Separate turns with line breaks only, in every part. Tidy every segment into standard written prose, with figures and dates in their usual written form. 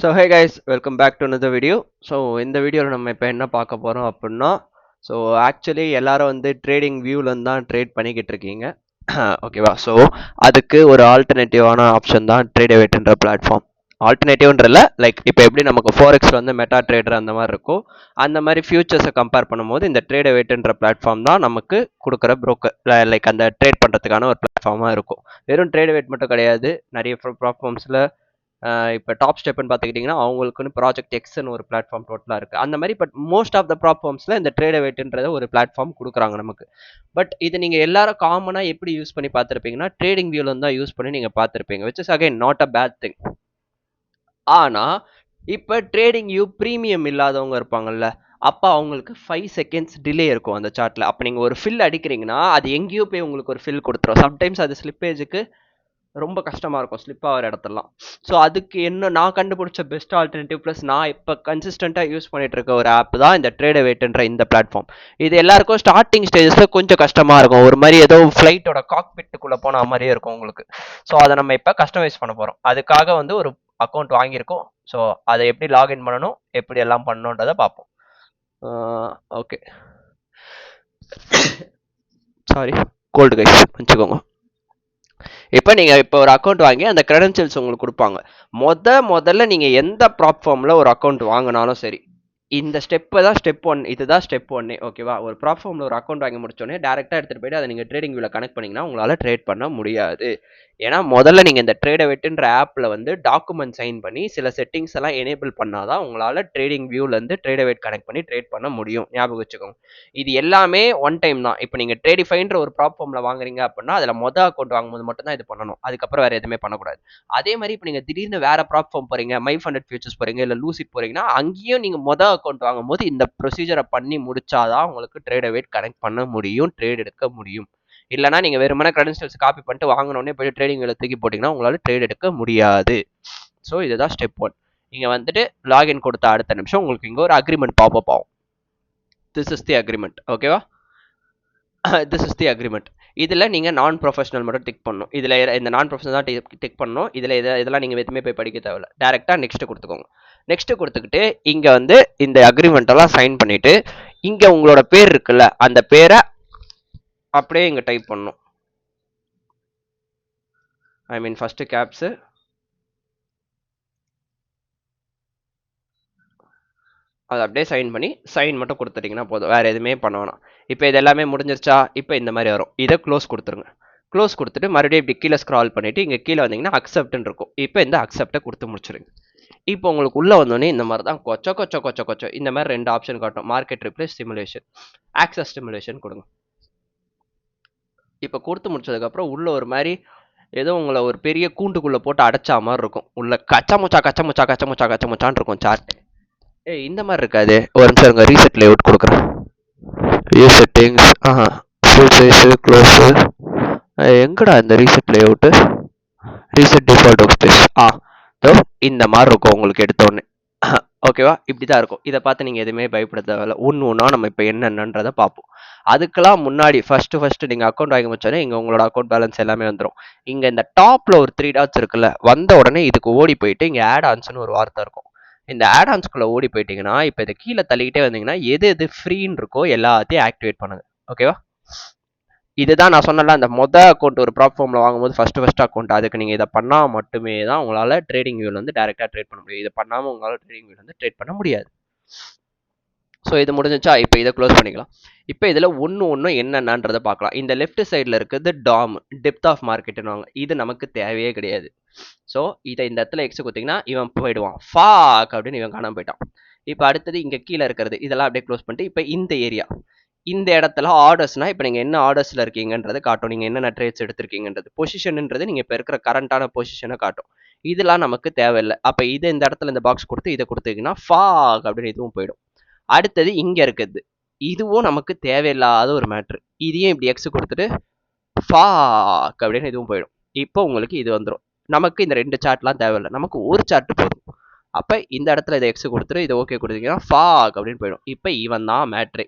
So hey guys welcome back to another video. So இந்த வீடியோவில் நம்ம இப்போ என்ன பார்க்க போகிறோம் அப்படின்னா, ஸோ ஆக்சுவலி எல்லாரும் வந்து ட்ரேடிங் வியூலேருந்து தான் ட்ரேட் பண்ணிக்கிட்டு இருக்கீங்க. ஓகேவா? ஸோ அதுக்கு ஒரு ஆல்டர்னேட்டிவான ஆப்ஷன் தான் ட்ரேடவேட்ன்ற பிளாட்ஃபார்ம். ஆல்டர்னேட்டிவ்ன்றல லைக் இப்போ எப்படி நமக்கு ஃபோரெக்ஸில் வந்து மெட்டா ட்ரேடர் அந்த மாதிரி இருக்கும், அந்த மாதிரி ஃபியூச்சர்ஸை கம்பேர் பண்ணும்போது இந்த ட்ரேடவேட்ன்ற பிளாட்ஃபார்ம் தான் நமக்கு கொடுக்குற ப்ரோக்கர் லைக் அந்த ட்ரேட் பண்ணுறதுக்கான ஒரு பிளாட்ஃபார்மாக இருக்கும். வெறும் ட்ரேடவேட் மட்டும் கிடையாது, நிறைய பிளாட்ஃபார்ம்ஸில் இப்போ டாப் ஸ்டெப்னு பார்த்துக்கிட்டிங்கன்னா அவங்களுக்குன்னு ப்ராஜெக்ட் எக்ஸ்னு ஒரு பிளாட்ஃபார்ம் டோட்டலாக இருக்குது. அந்த மாதிரி பட் மோஸ்ட் ஆஃப் த பிளாட்ஃபார்ம்ஸில் இந்த ட்ரேடவேட்ன்றத ஒரு பிளாட்ஃபார்ம் கொடுக்குறாங்க நமக்கு. பட் இது நீங்கள் எல்லாரும் காமனாக எப்படி யூஸ் பண்ணி பார்த்துருப்பீங்கன்னா ட்ரேடிங் வியூவில் தான் யூஸ் பண்ணி நீங்கள் பார்த்துருப்பீங்க, which is again not a bad thing. ஆனால் இப்போ ட்ரேடிங் வியூ ப்ரீமியம் இல்லாதவங்க இருப்பாங்கல்ல, அப்போ அவங்களுக்கு 5 செகண்ட்ஸ் டிலே இருக்கும் அந்த சார்ட்டில். அப்போ நீங்கள் ஒரு ஃபில் அடிக்கிறீங்கன்னா அது எங்கேயோ போய் உங்களுக்கு ஒரு ஃபில் கொடுத்துரும். சம்டைம்ஸ் அது ஸ்லிப்பேஜுக்கு ரொம்ப கஷ்டமாக இருக்கும், ஸ்லிப் ஆகிற இடத்துலலாம். ஸோ அதுக்கு என்ன நான் கண்டுபிடிச்ச பெஸ்ட் ஆல்டர்னேட்டிவ் ப்ளஸ் நான் இப்போ கன்சிஸ்டண்ட்டாக யூஸ் பண்ணிட்டு இருக்க ஒரு ஆப் தான் இந்த ட்ரேடவேட்ன்ற இந்த பிளாட்ஃபார்ம். இது எல்லாருக்கும் ஸ்டார்டிங் ஸ்டேஜஸில் கொஞ்சம் கஷ்டமாக இருக்கும், ஒரு மாதிரி ஏதோ ஃப்ளைட்டோட காக்பிட்டுக்குள்ளே போன மாதிரியே இருக்கும் உங்களுக்கு. ஸோ அதை நம்ம இப்போ கஸ்டமைஸ் பண்ண போகிறோம். அதுக்காக வந்து ஒரு அக்கௌண்ட் வாங்கியிருக்கோம். ஸோ அதை எப்படி லாகின் பண்ணணும், எப்படி எல்லாம் பண்ணணுன்றதை பார்ப்போம். ஓகே, சாரி கோல்டு கைஸ் வச்சுக்கோங்க. இப்போ நீங்கள் இப்போ ஒரு அக்கௌண்ட் வாங்கி அந்த க்ரெடென்ஷியல்ஸ் உங்களுக்கு கொடுப்பாங்க. முதல்ல நீங்கள் எந்த ப்ளாட்ஃபார்மில் ஒரு அக்கௌண்ட் வாங்கினாலும் சரி, இந்த ஸ்டெப்பு தான் ஸ்டெப் 1, இதுதான் ஸ்டெப் 1. ஓகேவா? ஒரு ப்ளாட்ஃபார்மில் ஒரு அக்கௌண்ட் வாங்கி முடிச்சோடனே டேரெக்டாக எடுத்துகிட்டு போய்ட்டு அதை நீங்கள் ட்ரேடிங் வியூவில் கனெக்ட் பண்ணிங்கன்னா உங்களால் ட்ரேட் பண்ண முடியாது. ஏன்னா முதல்ல நீங்கள் இந்த ட்ரேடவேட்ன்ற ஆப்பில் வந்து டாக்குமெண்ட் சைன் பண்ணி சில செட்டிங்ஸ் எல்லாம் எனேபிள் பண்ணாதான் உங்களால் ட்ரேடிங் வியூலேருந்து ட்ரேடவேட் கனெக்ட் பண்ணி ட்ரேட் பண்ண முடியும். ஞாபகம் வச்சுக்கோங்க, இது எல்லாமே ஒன் டைம் தான். இப்போ நீங்கள் ட்ரேடிஃபைன்ற ஒரு ப்ளாட்ஃபார்மில் வாங்குறீங்க அப்படின்னா அதில் அக்கௌண்ட் வாங்கும்போது மட்டும் தான் இது பண்ணணும், அதுக்கப்புறம் வேறு எதுவுமே பண்ணக்கூடாது. அதே மாதிரி இப்போ நீங்கள் திடீர்னு வேறு ப்ளாட்ஃபார்ம் போகிறீங்க, மை ஃபண்டட் ஃபியூச்சர்ஸ் போகிறீங்க, இல்லை லூசிட் போகிறீங்கன்னா அங்கேயும் நீங்கள் அக்கௌண்ட் வாங்கும்போது இந்த ப்ரொசீஜரை பண்ணி முடிச்சாதான் உங்களுக்கு ட்ரேடவேட் கனெக்ட் பண்ண முடியும், ட்ரேட் எடுக்க முடியும். இல்லைனா நீங்கள் வெறுமனே க்ரெடென்ஷியல்ஸ் காப்பி பண்ணிட்டு வாங்கினோடனே போய் ட்ரேடிங் வியூவில் தூக்கி போட்டிங்கன்னா உங்களால் ட்ரேட் எடுக்க முடியாது. ஸோ இதுதான் ஸ்டெப் 1. நீங்கள் வந்துட்டு லாகின் கொடுத்த அடுத்த நிமிஷம் உங்களுக்கு இங்கே ஒரு அக்ரிமெண்ட் பாப்அப் ஆகும். This is the agreement. ஓகேவா? This is the agreement. இதில் நீங்கள் நான் ப்ரொஃபஷனல் மட்டும் டிக் பண்ணணும். இதில் இந்த நான் ப்ரொஃபஷனல் தான் டிக் பண்ணணும். இதில் இதெல்லாம் நீங்கள் எதுவுமே போய் படிக்க தேவையில்ல, டேரெக்டாக நெக்ஸ்ட்டு கொடுத்துக்கோங்க. நெக்ஸ்ட்டு கொடுத்துக்கிட்டு இங்கே வந்து இந்த அக்ரிமெண்ட்டெல்லாம் சைன் பண்ணிவிட்டு இங்கே உங்களோட பேர் இருக்குல்ல, அந்த பேரை அப்படியே இங்கே டைப் பண்ணணும். ஐ மீன் ஃபஸ்ட்டு கேப்ஸு, அதை அப்படியே சைன் பண்ணி சைன் மட்டும் கொடுத்துட்டிங்கன்னா போதும், வேறு எதுவுமே பண்ண வேணாம். இப்போ இது எல்லாமே முடிஞ்சிருச்சா? இப்போ இந்த மாதிரி வரும், இதை க்ளோஸ் கொடுத்துருங்க. க்ளோஸ் கொடுத்துட்டு மறுபடியும் இப்படி கீழே ஸ்க்ரால் பண்ணிவிட்டு இங்கே கீழே வந்தீங்கன்னா அக்செப்ட்னு இருக்கும். இப்போ இந்த அக்செப்டை கொடுத்து முடிச்சிருங்க. இப்போ உங்களுக்கு உள்ளே வந்தோடனே இந்த மாதிரி தான் கொச்ச இந்த மாதிரி 2 ஆப்ஷன் காட்டும், market replace, stimulation, access stimulation கொடுங்க. இப்போ கொடுத்து முடிச்சதுக்கப்புறம் உள்ள ஒரு மாதிரி ஏதோ உங்களை ஒரு பெரிய கூண்டுக்குள்ளே போட்டு அடைச்சா மாதிரி இருக்கும். உள்ள கச்சமுச்சான்னு இருக்கும் சார்ட். இந்த மாதிரி இருக்காது. ஒரு நிமிஷம் இருங்க, ரீசெட் லேஅவுட் கொடுக்குறேன். View settings, full size, close, எங்கடா இந்த reset layout, reset default work space, இந்த மாதிரி இருக்கும் உங்களுக்கு எடுத்தோடனே. ஓகேவா? இப்படி தான் இருக்கும். இதை பார்த்து நீங்கள் எதுவுமே பயப்பட தேவையில்ல. ஒன்றா நம்ம இப்போ என்னென்னன்றதை பார்ப்போம். அதுக்கெல்லாம் முன்னாடி ஃபஸ்ட்டு நீங்கள் அக்கௌண்ட் வாங்கி வச்சோன்னே இங்கே உங்களோட அக்கௌண்ட் பேலன்ஸ் எல்லாமே வந்துடும். இங்கே இந்த டாப்பில் ஒரு 3 டாட்ஸ் இருக்குல்ல, வந்த உடனே இதுக்கு ஓடி போயிட்டு இங்கே ஆட் ஆன்ஸ்னு ஒரு வார்த்தை இருக்கும். இந்த ஆட் ஆன்ஸ்குள்ளே ஓடி போயிட்டீங்கன்னா இப்போ இதை கீழே தள்ளிக்கிட்டே வந்தீங்கன்னா எது எது ஃப்ரீன்னு இருக்கோ எல்லாத்தையும் ஆக்டிவேட் பண்ணுங்க. ஓகேவா? இதுதான் நான் சொன்னல, அந்த அக்கௌண்ட் ஒரு பிளாட்ஃபார்மில் வாங்கும்போது ஃபஸ்ட்டு அக்கௌண்ட், அதுக்கு நீங்கள் இதை பண்ணால் மட்டுமே தான் உங்களால் ட்ரேடிங் வியூவில் வந்து டேரெக்டாக ட்ரேட் பண்ண முடியும். இதை பண்ணாமல் உங்களால் ட்ரேடிங் வியூவில் வந்து ட்ரேட் பண்ண முடியாது. ஸோ இது முடிஞ்சிச்சா? இப்போ இதை க்ளோஸ் பண்ணிக்கலாம். இப்போ இதில் ஒன்று என்னென்னன்றதை பார்க்கலாம். இந்த லெஃப்ட் சைடில் இருக்கிறது டாம், டெப்த் ஆஃப் மார்க்கெட்டுன்னு, இது நமக்கு தேவையே கிடையாது. ஸோ இதை இந்த இடத்துல எக்ஸ் கொடுத்தீங்கன்னா இவன் போயிடுவான், ஃபாக் அப்படின்னு இவன் காணாமல் போயிட்டான். இப்போ அடுத்தது இங்கே கீழே இருக்கிறது இதெல்லாம் அப்படியே க்ளோஸ் பண்ணிட்டு இப்போ இந்த ஏரியா, இந்த இடத்துல ஆர்டர்ஸ்னால் இப்போ நீங்கள் என்ன ஆர்டர்ஸில் இருக்கீங்கன்றது காட்டும், நீங்கள் என்னென்ன ட்ரேட்ஸ் எடுத்திருக்கீங்கன்றது. பொசிஷன்ன்றது நீங்கள் இப்போ இருக்கிற கரண்ட்டான பொசிஷனை காட்டும். இதெல்லாம் நமக்கு தேவையில்லை. அப்போ இது இந்த இடத்துல இந்த பாக்ஸ் கொடுத்து இதை கொடுத்தீங்கன்னா ஃபாக் அப்படின்னு இதுவும் போயிடும். அடுத்தது இங்கே இருக்குது, இதுவும் நமக்கு தேவையில்லாத ஒரு மேட்ரு. இதையும் இப்படி எக்ஸ் கொடுத்துட்டு ஃபாக் அப்படின்னு இதுவும் போயிடும். இப்போ உங்களுக்கு இது வந்துடும். நமக்கு இந்த 2 சார்ட்லாம் தேவையில்லை, நமக்கு ஒரு சார்ட் போதும். அப்போ இந்த இடத்துல இதை எக்ஸ் கொடுத்துட்டு இதை ஓகே கொடுத்தீங்கன்னா ஃபாக் அப்படின்னு போயிடும். இப்போ இவன் தான் மேட்ரு.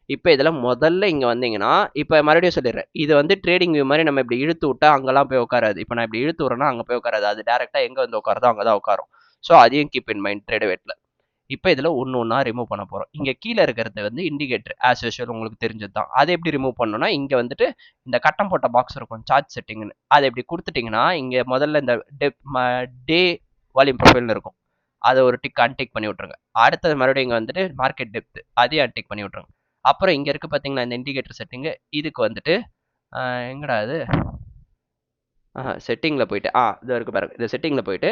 இப்போ இதில் முதல்ல இங்கே வந்தீங்கன்னா இப்போ மறுபடியும் சொல்லிடுறேன், இது வந்து ட்ரேடிங் வியூ மாதிரி நம்ம இப்படி இழுத்து விட்டா அங்கெல்லாம் போய் உட்காராது. இப்போ நான் இப்படி இழுத்து விட்றேன்னா அங்கே போய் உட்காராது, அது டேரெக்டாக எங்கே வந்து உட்காரதோ அங்கே தான் உட்காரும். ஸோ அதையும் கீப் இன் மைண்ட் ட்ரேடவேட்ல. இப்போ இதில் ஒன்று ஒன்றா ரிமூவ் பண்ண போகிறோம். இங்கே கீழே இருக்கிறது வந்து இண்டிகேட்டர் ஆஸ் யூஷுவல் உங்களுக்கு தெரிஞ்சது தான். அதை எப்படி ரிமூவ் பண்ணணும்னா இங்கே வந்துட்டு இந்த கட்டம் போட்ட பாக்ஸ் இருக்கும் சார்ட் செட்டிங்னு, அதை எப்படி கொடுத்துட்டிங்கன்னா இங்கே முதல்ல இந்த டே வால்யூம் ப்ரொஃபைல்னு இருக்கும், அதை ஒரு டிக் அன்டிக் பண்ணி விட்ருங்க. அடுத்தது மறுபடியும் இங்கே வந்துட்டு மார்க்கெட் டெப்த் அதையும் அன்டிக் பண்ணி விட்ருங்க. அப்புறம் இங்கே இருக்குது பார்த்தீங்கன்னா இந்த இண்டிகேட்டர் செட்டிங்கு, இதுக்கு வந்துட்டு எங்கடா இது செட்டிங்கில் போயிட்டு இது இருக்குது பாருங்க, இந்த செட்டிங்கில் போயிட்டு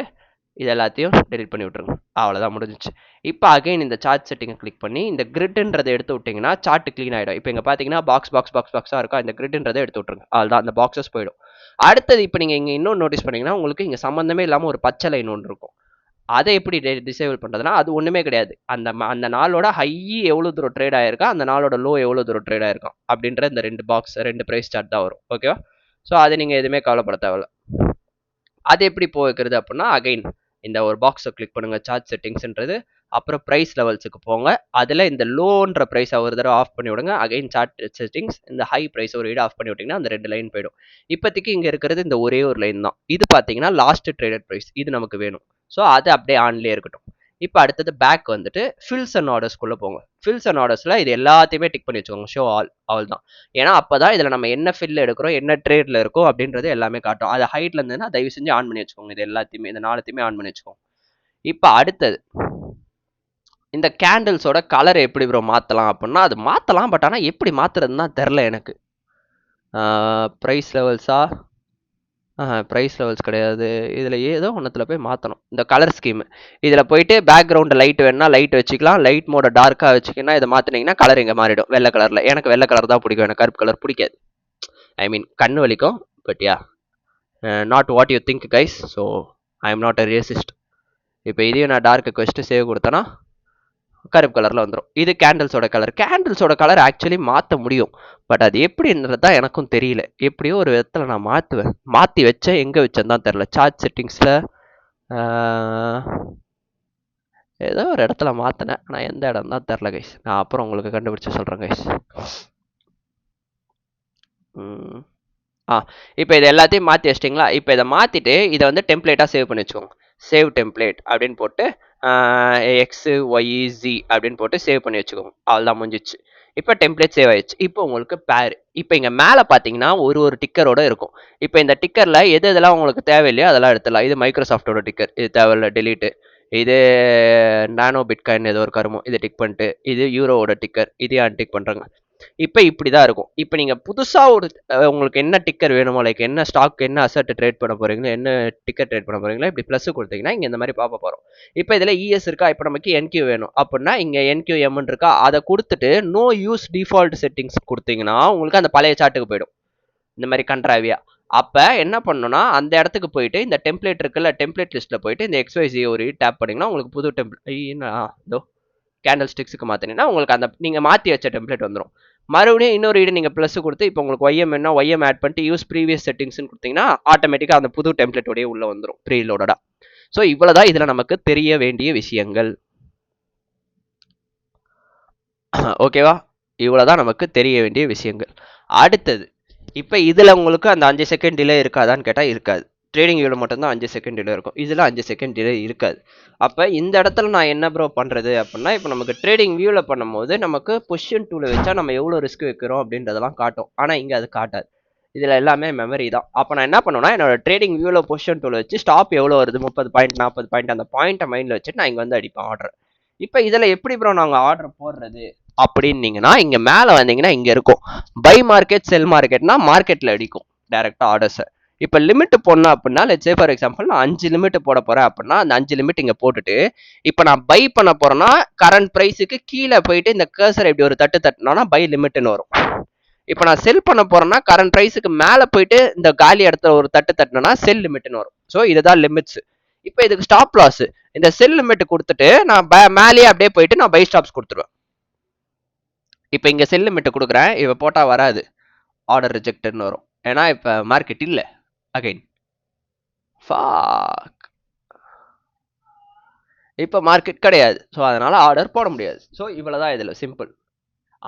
இது எல்லாத்தையும் டெலிட் பண்ணி விட்ருங்க. அவ்வளோதான் முடிஞ்சிச்சு. இப்போ அகைன் இந்த சார்ட் செட்டிங்கை கிளிக் பண்ணி இந்த கிரிட்ன்றதை எடுத்து விட்டிங்கன்னா சார்ட் க்ளீன் ஆகிடும். இப்போ இங்கே பார்த்தீங்கன்னா பாக்ஸாக இருக்கா, இந்த கிரிட்ன்றதை எடுத்து விட்ருங்க. அவ்வளோதான், அந்த பாக்ஸஸ் போயிடும். அடுத்தது இப்போ நீங்கள் இங்கே இன்னொன்று நோட்டீஸ் பண்ணிங்கன்னா உங்களுக்கு இங்கே சம்மந்தமே இல்லாமல் ஒரு பச்சை லைன் ஒன்று இருக்கும். அதை எப்படி டிசேபிள் பண்ணுறதுனா அது ஒன்றுமே கிடையாது. அந்த நாளோட ஹை எவ்வளோ தூரம் ட்ரேட் ஆகிருக்கா, அந்த நாளோட லோ எவ்வளோ தூரம் ட்ரேட் ஆகிருக்கும் அப்படின்ற இந்த ரெண்டு ப்ரைஸ் சார்ட் தான் வரும். ஓகேவா? ஸோ அது நீங்கள் எதுவுமே கவலைப்பட தேவையில்ல. அது எப்படி போய்க்கிறது அப்படின்னா அகைன் இந்த ஒரு பாக்ஸை கிளிக் பண்ணுங்க, சார்ட் செட்டிங்ஸ்ன்றது. அப்புறம் ப்ரைஸ் லெவல்ஸுக்கு போங்க. அதில் இந்த லோன்ற ப்ரைஸை ஒரு தடவை ஆஃப் பண்ணி விடுங்க. அகைன் சார்ட் செட்டிங்ஸ், இந்த ஹை ப்ரைஸ் ஒரு ஆஃப் பண்ணி விட்டிங்கன்னா அந்த 2 லைன் போயிடும். இப்போதைக்கு இங்கே இருக்கிறது இந்த ஒரே ஒரு லைன் தான். இது பார்த்தீங்கன்னா லாஸ்ட் ட்ரேடட் ப்ரைஸ், இது நமக்கு வேணும். ஸோ அது அப்படியே ஆன்லேயே இருக்கட்டும். இப்போ அடுத்தது பேக் வந்துட்டு ஃபில்ஸ் அண்ட் ஆர்டர்ஸ்குள்ளே போங்க. ஃபில்ஸ் அண்ட் ஆர்டர்ஸில் இது எல்லாத்தையுமே டிக் பண்ணி வச்சுக்கோங்க, ஷோ ஆல் தான். ஏன்னா அப்போ தான் இதில் நம்ம என்ன ஃபில் எடுக்கிறோம், என்ன ட்ரேடில் இருக்கோம் அப்படின்றது எல்லாமே காட்டும். அது ஹைட்டில் இருந்ததுன்னா தயவு செஞ்சு ஆன் பண்ணி வச்சுக்கோங்க. இது எல்லாத்தையுமே, இந்த 4த்தையுமே ஆன் பண்ணி வச்சுக்கோங்க. இப்போ அடுத்தது இந்த கேண்டில்ஸோட கலர் எப்படி ப்ரோ மாற்றலாம் அப்படின்னா அது மாற்றலாம், பட் ஆனால் எப்படி மாற்றுறதுன்னு தான் தெரில எனக்கு. ப்ரைஸ் லெவல்ஸா? ப்ரைஸ் லெவல்ஸ் கிடையாது. இதில் ஏதோ ஒன்றத்தில் போய் மாற்றணும். இந்த கலர் ஸ்கீமு இதில் போயிட்டு பேக்ரவுண்டு லைட் வேணுன்னா லைட் வச்சுக்கலாம். லைட் மோட டார்க்காக வச்சுக்கினா இதை மாற்றினீங்கன்னா கலர் இங்கே மாறிடும் வெள்ளை கலரில். எனக்கு வெள்ளை கலர் தான் பிடிக்கும், எனக்கு கருப்பு கலர் பிடிக்காது. ஐ மீன் கண்ணு வலிக்கும், but yeah not what you think guys. So I am not a racist. இப்போ இதையும் நான் டார்க்கு வச்சுட்டு சேவ் கொடுத்தேன்னா கருப்பு கலரில் வந்துடும். இது கேண்டில்ஸோட கலர். கேண்டில்ஸோட கலர் ஆக்சுவலி மாற்ற முடியும், பட் அது எப்படின்றது தான் எனக்கும் தெரியல. எப்படியோ ஒரு விதத்தில் நான் மாற்றுவேன். மாற்றி வச்சேன், எங்கே வச்சேன்னு தான் தெரில. சார்ட் செட்டிங்ஸில் ஏதோ ஒரு இடத்துல மாற்றினேன், ஆனால் எந்த இடம் தான் தெரில கைஸ். நான் அப்புறம் உங்களுக்கு கண்டுபிடிச்சி சொல்கிறேன் கைஸ். இப்போ இது எல்லாத்தையும் மாற்றி வச்சிட்டிங்களா? இப்போ இதை மாற்றிட்டு இதை வந்து டெம்ப்ளேட்டாக சேவ் பண்ணி வச்சுக்கோங்க. சேவ் டெம்ப்ளேட் அப்படின்னு போட்டு XYZ அப்படின்னு போட்டு சேவ் பண்ணி வச்சுக்கோங்க. அவ்வளோதான் முடிஞ்சிச்சு. இப்போ டெம்ப்ளேட் சேவ் ஆயிடுச்சு. இப்போ உங்களுக்கு பேர் இப்போ இங்கே மேலே பார்த்தீங்கன்னா ஒரு டிக்கரோட இருக்கும். இப்போ இந்த டிக்கரில் எதெல்லாம் உங்களுக்கு தேவையில்லையோ அதெல்லாம் எடுத்துடலாம். இது மைக்ரோசாஃப்டோட டிக்கர், இது தேவையில்லை, டெலீட்டு. இது நானோ பிட்காயின் ஏதோ ஒரு கருமம், இதை டிக் பண்ணிட்டு இது யூரோவோட டிக்கர், இதையும் அன்டிக் பண்ணுறாங்க. இப்போ இப்படி தான் இருக்கும். இப்போ நீங்கள் புதுசாக ஒரு உங்களுக்கு என்ன டிக்கர் வேணுமோ, லைக் என்ன ஸ்டாக், என்ன அசட் ட்ரேட் பண்ண போகிறீங்களோ, என்ன டிக்கர் ட்ரேட் பண்ண போகிறீங்களோ, இப்படி ப்ளஸ் கொடுத்தீங்கன்னா இங்கே இந்த மாதிரி பார்க்க போகிறோம். இப்போ இதில் இஎஸ் இருக்கா, இப்போ நமக்கு NQ வேணும் அப்படின்னா இங்கே NQM இருக்கா, அதை கொடுத்துட்டு நோ யூஸ் டிஃபால்ட் செட்டிங்ஸ் கொடுத்தீங்கன்னா உங்களுக்கு அந்த பழைய சார்ட்டுக்கு போயிடும் இந்த மாதிரி கண்ட்ராவியா. அப்போ என்ன பண்ணணும்னா அந்த இடத்துக்கு போயிட்டு இந்த டெம்ப்ளேட் இருக்குல்ல, டெம்ப்ளேட் லிஸ்ட்டில் போயிட்டு இந்த XYZ ஒரு டேப் பண்ணிங்கன்னா உங்களுக்கு புது டெம்ப்ளேட் கேண்டில் ஸ்டிக்ஸுக்கு மாற்றினீங்கன்னா உங்களுக்கு அந்த நீங்கள் மாற்றி வச்ச டெம்ப்ளேட் வந்துடும். மறுபடியும் இன்னொரு இடம் நீங்கள் ப்ளஸ் கொடுத்து இப்போ உங்களுக்கு YM என்ன YM ஆட் பண்ணிட்டு யூஸ் ப்ரீவியஸ் செட்டிங்ஸ்னு கொடுத்தீங்கன்னா ஆட்டோமேட்டிக்காக அந்த புது டெம்ப்ளேட்டோடய உள்ளே வந்துடும் ப்ரீலோடா. ஸோ இவ்வளோதான் இதில் நமக்கு தெரிய வேண்டிய விஷயங்கள். ஓகேவா? இவ்வளோதான் நமக்கு தெரிய வேண்டிய விஷயங்கள். அடுத்தது இப்போ இதில் உங்களுக்கு அந்த 5 செகண்ட் டிலே இருக்காதான்னு கேட்டால் இருக்காது. ட்ரேடிங் வியூவில் மட்டும்தான் 5 செகண்ட் டிலே இருக்கும். இதில் 5 செகண்ட் டிலே இருக்காது. அப்போ இந்த இடத்துல நான் என்ன ப்ரோ பண்ணுறது அப்படின்னா, இப்போ நமக்கு ட்ரேடிங் வியூவில் பண்ணும்போது நமக்கு பொசிஷன் டூவில் வச்சா நம்ம எவ்வளோ ரிஸ்க் வைக்கிறோம் அப்படின்றதெல்லாம் காட்டும். ஆனால் இங்கே அது காட்டாது. இதில் எல்லாமே மெமரி தான். அப்போ நான் என்ன பண்ணுவேன்னா என்னோட ட்ரேடிங் வியூவில் பொசிஷன் டூவில் வச்சு ஸ்டாப் எவ்வளோ வருது, 30 பாயிண்ட் 40 பாயிண்ட், அந்த பாயிண்ட்டை மைண்டில் வச்சுட்டு நான் இங்கே வந்து அடிப்பேன் ஆர்டர். இப்போ இதில் எப்படி ப்ரோ நாங்கள் ஆர்டர் போடுறது அப்படின்னீங்கன்னா இங்கே மேலே வந்தீங்கன்னா இங்கே இருக்கும் பை மார்க்கெட் செல் மார்க்கெட்னா மார்க்கெட்டில் அடிக்கும் டேரெக்டாக ஆர்டர்ஸை. இப்போ லிமிட் போடணும் அப்படின்னா லெட்ஸ் சே ஃபார் எக்ஸாம்பிள் நான் 5 லிமிட் போட போகிறேன் அப்படின்னா அந்த 5 லிமிட் இங்கே போட்டுட்டு இப்போ நான் பை பண்ண போகிறேன்னா கரண்ட் ப்ரைஸுக்கு கீழே போயிட்டு இந்த கர்சர் இப்படி ஒரு தட்டுனா பை லிமிட்னு வரும். இப்போ நான் செல் பண்ண போகிறேன்னா கரண்ட் ப்ரைஸுக்கு மேலே போயிட்டு இந்த காலி இடத்துல ஒரு தட்டுனா செல் லிமிட்னு வரும். ஸோ இதுதான் லிமிட்ஸ். இப்போ இதுக்கு ஸ்டாப் லாஸ் இந்த செல் லிமிட் கொடுத்துட்டு நான் மேலேயே அப்படியே போயிட்டு நான் பை ஸ்டாப்ஸ் கொடுத்துருவேன். இப்போ இங்கே செல் லிமிட் கொடுக்குறேன், இப்போ போட்டால் வராது, ஆர்டர் ரிஜெக்டட்னு வரும். ஏன்னா இப்போ மார்க்கெட் இல்லை. அகைன் இப்போ மார்க்கெட் கிடையாது. ஸோ அதனால் ஆர்டர் போட முடியாது. ஸோ இவ்வளோ தான் இதில் சிம்பிள்.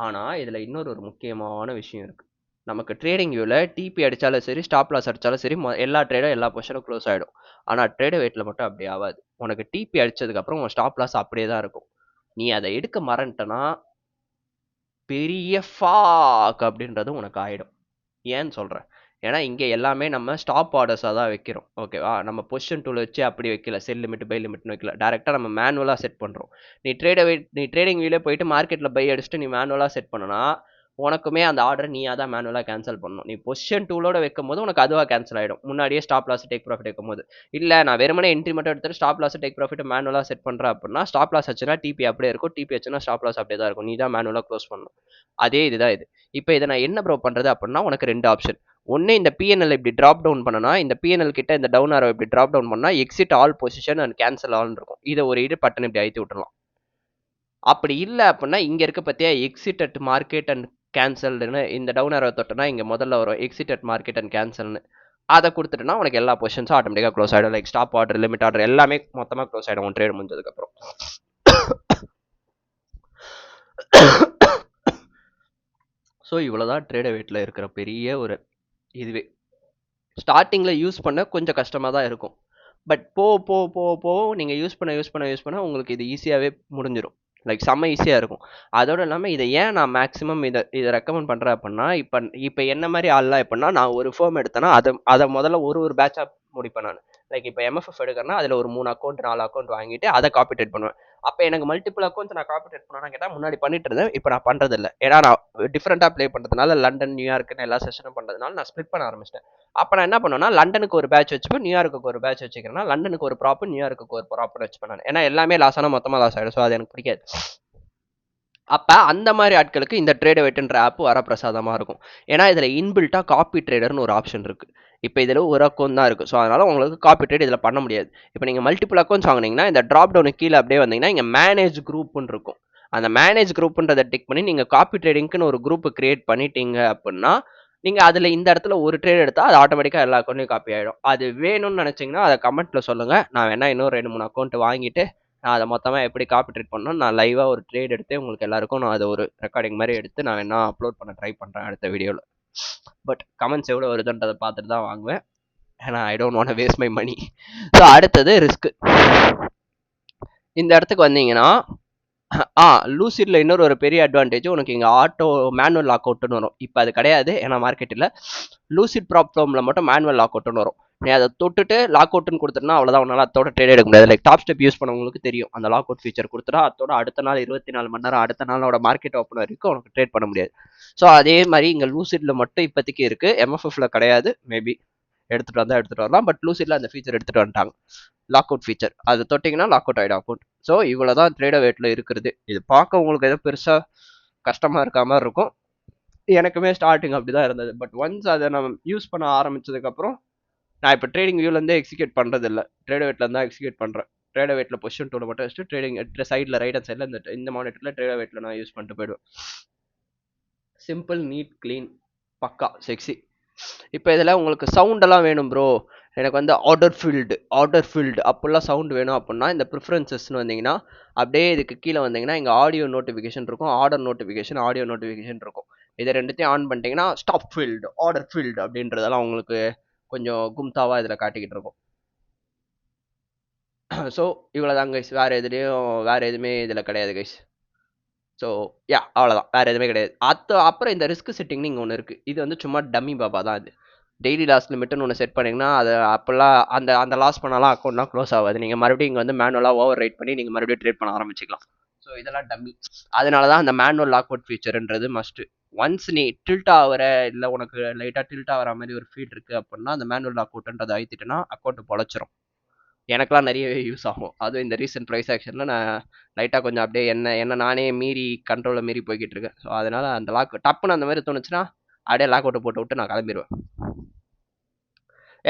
ஆனால் இதில் இன்னொரு முக்கியமான விஷயம் இருக்குது. நமக்கு ட்ரேடிங் வியூவில் டிபி அடித்தாலும் சரி ஸ்டாப் லாஸ் அடித்தாலும் சரி எல்லா ட்ரேடும் எல்லா பொசிஷனும் க்ளோஸ் ஆகிடும். ஆனால் ட்ரேட் வெயிட்டில் மட்டும் அப்படி ஆகாது. உனக்கு டிபி அடித்ததுக்கப்புறம் உன் ஸ்டாப் லாஸ் அப்படியே தான் இருக்கும். நீ அதை எடுக்க மறந்துட்டனா பெரிய ஃபாக் அப்படின்றது உனக்கு ஆகிடும். ஏன்னு சொல்கிறேன், ஏன்னா இங்கே எல்லாமே நம்ம ஸ்டாப் ஆர்டர்ஸாக தான் வைக்கிறோம். ஓகேவா, நம்ம பொசிஷன் டூல் வச்சு அப்படி வைக்கல, செல் லிமிட் பை லிமிட்னு வைக்கல, டேரெக்டாக நம்ம மேனுவலாக செட் பண்ணுறோம். நீ ட்ரேடிங் வியூலே போயிட்டு மார்க்கெட்டில் பை அடிச்சுட்டு நீ மேனுவலாக செட் பண்ணனா உனக்குமே அந்த ஆர்டர் நீயா தான் மேனுவலாக கேன்சல் பண்ணணும். நீ பொசிஷன் டூலோட வைக்கும் போது உனக்கு அதுவாக கேன்சல் ஆகிடும், முன்னாடியே ஸ்டாப் லாஸ் டேக் ப்ராஃபிட் வைக்கும் போது. இல்லை நான் வெறுமனே என்ட்ரி மட்டும் எடுத்துட்டு ஸ்டாப் லாஸ் டேக் ப்ராஃபிட் மேனுவலாக செட் பண்ணுறேன் அப்படின்னா ஸ்டாப் லாஸ் ஆச்சுன்னா டிபி அப்படியே இருக்கும், டிபி ஆச்சுன்னா ஸ்டாப் லாஸ் அப்படியே தான் இருக்கும். நீ தான் மேனுவலாக க்ளோஸ் பண்ணணும். அதே இதுதான் இது. இப்போ இதை நான் என்ன ப்ரோ பண்ணுறது அப்படின்னா உனக்கு 2 ஆப்ஷன். ஒன்று, இந்த பிஎன்எல் இப்படி ட்ராப் டவுன் பண்ணனா இந்த பிஎன்எல் கிட்ட இந்த டவுன் ஆரோ இப்படி ட்ராப் டவுன் பண்ணால் exit all position and cancel ஆல்னு இருக்கும். இதை ஒரு இது பட்டன் இப்படி அழுத்தி விட்டுறலாம். அப்படி இல்லை அப்படின்னா இங்கே இருக்க பற்றியா எக்ஸிட் அட் மார்க்கெட் அண்ட் கேன்சல்டுன்னு இந்த டவுன் ஆரோ தொட்டனா இங்கே முதல்ல வரும் எக்ஸிட் அட் மார்க்கெட் அண்ட் கேன்சல்னு. அதை கொடுத்துட்டுனா உனக்கு எல்லா பொசிஷன்ஸும் ஆட்டோமேட்டிக்காக க்ளோஸ் ஆகிடும். Like stop order, limit order எல்லாமே மொத்தமாக க்ளோஸ் ஆகிடும் உன் ட்ரேட் முடிஞ்சதுக்கப்புறம். ஸோ இவ்வளோதான் ட்ரேட் வெயிட்டில் இருக்கிற பெரிய ஒரு இதுவே. ஸ்டார்டிங்கில் யூஸ் பண்ண கொஞ்சம் கஷ்டமாக தான் இருக்கும், பட் போ நீங்கள் யூஸ் பண்ண உங்களுக்கு இது ஈஸியாகவே முடிஞ்சிடும். லைக் செம்ம ஈஸியாக இருக்கும். அதோடு இல்லாமல் இதை ஏன் நான் மேக்ஸிமம் இதை ரெக்கமெண்ட் பண்ணுறேன் அப்படின்னா, இப்போ என்ன மாதிரி ஆள்லாம் எப்படின்னா, நான் ஒரு ஃபேம் எடுத்தேன்னா அதை முதல்ல ஒரு பேட்சாக முடிப்பேன் நான். லைக் இப்போ எம்எஃப்எஃப் எடுக்கிறேன்னா அதில் ஒரு 3 அக்கௌண்ட் 4 அக்கௌண்ட் வாங்கிட்டு அதை காப்பி ட்ரேட் பண்ணுவேன். அப்போ எனக்கு மல்டிபிள் அக்கௌண்ட்ஸ் நான் காப்பி ட்ரேட் பண்ணேன்னு கேட்டால் முன்னாடி பண்ணிட்டு இருந்தேன், இப்போ நான் பண்ணுறதில்ல. ஏன்னா நான் டிஃப்ரெண்ட்டாக ப்ளே பண்ணுறதுனால, லண்டன் நியூயார்க்குன்னு எல்லா செஷனும் பண்ணுறதுனால நான் ஸ்ப்ளிட் பண்ண ஆரம்பிச்சிட்டேன். அப்போ நான் என்ன பண்ணுவேன்னா, லண்டனுக்கு ஒரு பேட்ச் வச்சுப்பேன், நியூயார்க்கு ஒரு பேட்ச் வச்சுக்கிறேன்னா லண்டனுக்கு ஒரு ப்ராப்பு, நியூயார்க்கு ஒரு ப்ராப்னு வச்சுப்பேன் நான். ஏன்னா எல்லாமே லாஸ் ஆனால் மொத்தமாக லாஸ் ஆகிடும். ஸோ அது எனக்கு பிடிக்காது. அப்போ அந்த மாதிரி ஆட்களுக்கு இந்த ட்ரேட் வெயிட்ன்ற ஆப் வரப்பிரசாதமாக இருக்கும். ஏன்னா இதில் இன்பில்ட்டாக காப்பி ட்ரேடர்னு ஒரு ஆப்ஷன் இருக்குது. இப்போ இதில் ஒரு அக்கௌண்ட் தான் இருக்குது. ஸோ அதனால் உங்களுக்கு காப்பி ட்ரேட் இதில் பண்ண முடியாது. இப்போ நீங்கள் மல்டிபிள் அக்கௌண்ட்ஸ் வாங்கினீங்கன்னா இந்த ட்ராப் டவுனுக்கு கீழே அப்படியே வந்தீங்கன்னா இங்கே மேனேஜ் குரூப்னு இருக்கும். அந்த மேனேஜ் குரூப்ன்றதை டிக் பண்ணி நீங்கள் காப்பி ட்ரேடிங்க்குன்னு ஒரு குரூப் கிரியேட் பண்ணிட்டீங்க அப்படின்னா நீங்கள் அதில் இந்த இடத்துல ஒரு ட்ரேட் எடுத்தால் அது ஆட்டோமேட்டிக்காக எல்லா அக்கௌண்ட்லையும் காப்பி ஆகிடும். அது வேணும்னு நினச்சிங்கன்னா அதை கமெண்ட்டில் சொல்லுங்கள். நான் வேணா இன்னும் 2-3 அக்கௌண்ட் வாங்கிட்டு நான் அதை மொத்தமாக எப்படி காப்பி ட்ரேட் பண்ணணும், நான் லைவாக ஒரு ட்ரேட் எடுத்து உங்களுக்கு எல்லாருக்கும் நான் அதை ஒரு ரெக்கார்டிங் மாதிரி எடுத்து நான் வேணா அப்லோட் பண்ண ட்ரை பண்ணுறேன் அடுத்த வீடியோவில். பட் கமெண்ட்ஸ் எவ்வளோ வருதுன்றதை பார்த்துட்டு தான் வாங்குவேன். ஏன்னா I don't want waste my money. So அடுத்தது ரிஸ்க். இந்த இடத்துக்கு வந்தீங்கன்னா லூசிட்ல இன்னொரு ஒரு பெரிய அட்வான்டேஜ் உனக்கு இங்கே ஆட்டோ மேனுவல் லாக் அவுட்னு வரும். இப்போ அது கிடையாது, ஏன்னா மார்க்கெட்டில் லூசிட் ப்ராப் ஃபார்மில் மட்டும் மேனுவல் லாக் அவுட்னு வரும். நீ அதை தொட்டுட்டு லாக் அவுட்னு கொடுத்துருனா அவ்வளோதான், உன்னால் அதோட ட்ரேட் எடுக்க முடியாது. லைக் டாப் ஸ்டெப் யூஸ் பண்ணவங்களுக்கு தெரியும், அந்த லாக் அவுட் ஃபீச்சர் கொடுத்துட்டா அதோட அடுத்த நாள் 24 மணி நேரம் அடுத்த நாளோட மார்க்கெட் ஓப்பன் வரைக்கும் உனக்கு ட்ரேட் பண்ண முடியாது. ஸோ அதே மாதிரி இங்கே லூசிட்ல மட்டும் இப்போதைக்கு இருக்குது, எம்எஃப்எஃப்ல கிடையாது. மேபி எடுத்துகிட்டு வரலாம், பட் லூசிட்ல அந்த ஃபீச்சர் எடுத்துகிட்டு வந்துட்டாங்க, லாக் அவுட் ஃபீச்சர். அது தொட்டிங்கன்னா லாக் அவுட் ஆகிடும் அக்கௌண்ட். ஸோ இவ்வளோ தான் ட்ரேட் வெயிட்டில் இருக்கிறது. இது பார்க்க உங்களுக்கு எதோ பெருசாக கஷ்டமாக இருக்க மாதிரி இருக்கும். எனக்குமே ஸ்டார்டிங் அப்படி தான் இருந்தது. பட் ஒன்ஸ் அதை நம்ம யூஸ் பண்ண ஆரம்பிச்சதுக்கப்புறம் நான் இப்போ ட்ரேடிங் வியூலேருந்தே எக்ஸிக்யூட் பண்ணுறது இல்லை, ட்ரேட் வெயிட்டில் தான் எக்ஸிக்யூட் பண்ணுறேன். ட்ரேட் வெயிட்டில் பொசிஷன் டூவில் மட்டும் வச்சுட்டு ட்ரேடிங் சைடில் ரைட் ஹேண்ட் சைடில் இந்த மானிட்டரில் ட்ரேட் வெயிட்டில் நான் யூஸ் பண்ணிட்டு போயிடுவேன். சிம்பிள், நீட், க்ளீன், பக்கா, செக்ஸி. இப்போ இதில் உங்களுக்கு சவுண்டெல்லாம் வேணும் ப்ரோ, எனக்கு வந்து ஆர்டர் ஃபீல்டு அப்படிலாம் சவுண்ட் வேணும் அப்படின்னா இந்த ப்ரிஃபரன்சஸ்னு வந்தீங்கன்னா அப்படியே இதுக்கு கீழே வந்தீங்கன்னா இங்கே ஆடியோ நோட்டிஃபிகேஷன் இருக்கும், ஆர்டர் நோட்டிஃபிகேஷன், ஆடியோ நோட்டிஃபிகேஷன் இருக்கும். இதை ரெண்டுத்தையும் ஆன் பண்ணிட்டீங்கன்னா ஸ்டாப் ஃபீல்டு, ஆர்டர் ஃபீல்டு அப்படின்றதெல்லாம் உங்களுக்கு கொஞ்சம் கும்தாவாக இதில் காட்டிக்கிட்டு இருக்கும். ஸோ இவ்வளோ தான் கைஸ், வேறு எதுவுமே இதில் கிடையாது கைஸ். ஸோ யா அவ்வளோதான், வேறு எதுவுமே கிடையாது. அப்புறம் இந்த ரிஸ்க் செட்டிங்னு இங்கே ஒன்று இருக்குது. இது வந்து சும்மா டம்மி பாபா தான். இது டெய்லி லாஸ் லிமிட்னு ஒன்று செட் பண்ணிங்கன்னா அது அப்போல்லாம் அந்த லாஸ் பண்ணாலும் அக்கௌண்ட்லாம் க்ளோஸ் ஆகாது. நீங்கள் மறுபடியும் இங்கே வந்து மேனுவலாக ஓவர் ரைட் பண்ணி நீங்கள் மறுபடியும் ட்ரேட் பண்ண ஆரம்பிச்சிக்கலாம். ஸோ இதெல்லாம் டம்மி. அதனால தான் அந்த மேனுவல் லாக் அவுட் ஃபீச்சர்ன்றது மஸ்ட்டு. ஒன்ஸ் நீ டில்ட் ஆகிற, இல்லை உனக்கு லைட்டாக டில்ட் ஆகிற மாதிரி ஒரு ஃபீட் இருக்குது அப்படின்னா அந்த மேனுவல் லாக் அவுட்ன்றதை அழுத்திட்டேன்னா அக்கௌண்ட் பொழைச்சிரும். எனக்கெலாம் நிறையவே யூஸ் ஆகும். அதுவும் இந்த ரீசெண்ட் ப்ரைஸ் ஆக்ஷனில் நான் லைட்டாக கொஞ்சம் அப்படியே என்ன நானே கண்ட்ரோலில் மீறி போய்கிட்டு இருக்கேன். ஸோ அதனால் அந்த லாக் டப்புன்னு அந்த மாதிரி தோணுச்சுன்னா அப்படியே லாக் அவுட்டை போட்டு விட்டு நான் கிளம்பிடுவேன்.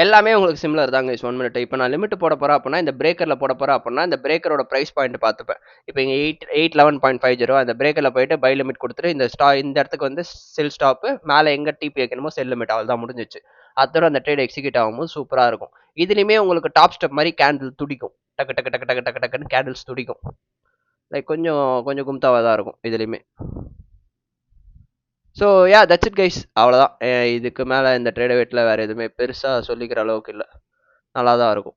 எல்லாமே உங்களுக்கு சிமிலர் தாங்க. 1 மினிட். இப்போ நான் லிமிட் போட போகிறேன் அப்படின்னா இந்த பிரேக்கரில் போட போகிறேன் அப்படின்னா இந்த பிரேக்கரோட ப்ரைஸ் பாயிண்ட் பார்த்துப்பேன். இப்போ இங்கே 811.50 அந்த பிரேக்கரில் போயிட்டு பை லிமிட் கொடுத்துட்டு இந்த இடத்துக்கு வந்து செல் ஸ்டாப்பு, மேலே எங்கே டிபி வைக்கணுமோ செல் லிமிட், அவள் தான் முடிஞ்சிச்சு. அதோட அந்த ட்ரேட் எக்ஸிக்யூட் ஆகும்போது சூப்பராக இருக்கும். இதுலையுமே உங்களுக்கு டாப் ஸ்டெப் மாதிரி கேண்டில் துடிக்கும், டக்கு டக்கு டக்கு டக்கு டக்கு டக்குன்னு கேண்டில்ஸ் துடிக்கும். லைக் கொஞ்சம் கும்தாவாக தான் இருக்கும் இதுலையுமே. So yeah that's it guys, அவ்வளோதான். இதுக்கு மேலே இந்த ட்ரேடவேட்டில் வேறு எதுவுமே பெருசாக சொல்லிக்கிற அளவுக்கு இல்லை. நல்லா தான் இருக்கும்.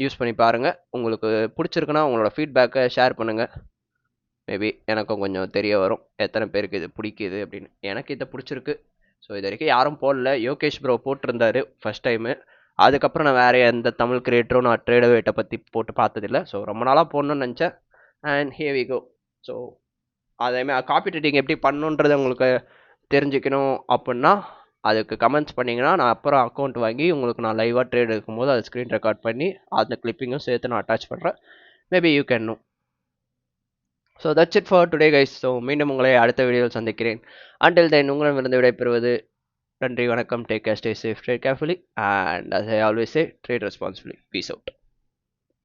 யூஸ் பண்ணி பாருங்கள். உங்களுக்கு பிடிச்சிருக்குன்னா உங்களோட ஃபீட்பேக்கை ஷேர் பண்ணுங்கள். மேபி எனக்கும் கொஞ்சம் தெரிய வரும் எத்தனை பேருக்கு இது பிடிக்குது அப்படின்னு. எனக்கு இதை பிடிச்சிருக்கு. ஸோ இது வரைக்கும் யாரும் போடல. யோகேஷ் ப்ரோ போட்டிருந்தாரு ஃபர்ஸ்ட் டைமு. அதுக்கப்புறம் நான் வேறு எந்த தமிழ் கிரியேட்டரும் நான் ட்ரேடவேட்டை பற்றி போட்டு பார்த்ததில்ல. ஸோ ரொம்ப நாளாக போடணும்னு நினச்சேன். And here we go. So அதேமாதிரி காப்பி ரைட்டிங் எப்படி பண்ணணுன்றது உங்களுக்கு தெரிஞ்சுக்கணும் அப்படின்னா அதுக்கு கமெண்ட்ஸ் பண்ணிங்கன்னா நான் அப்புறம் அக்கௌண்ட் வாங்கி உங்களுக்கு நான் லைவாக ட்ரேட் இருக்கும்போது அதை ஸ்க்ரீன் ரெக்கார்ட் பண்ணி அந்த கிளிப்பிங்கும் சேர்த்து நான் அட்டாச் பண்ணுறேன். Maybe you can know. So that's it for today guys. So மீண்டும் உங்களை அடுத்த வீடியோவில் சந்திக்கிறேன். அண்டில் தென் உங்களிடமிருந்து விடைபெறுவது நன்றி, வணக்கம். Take care, stay safe, trade carefully, and as I always say, trade responsibly. Peace out.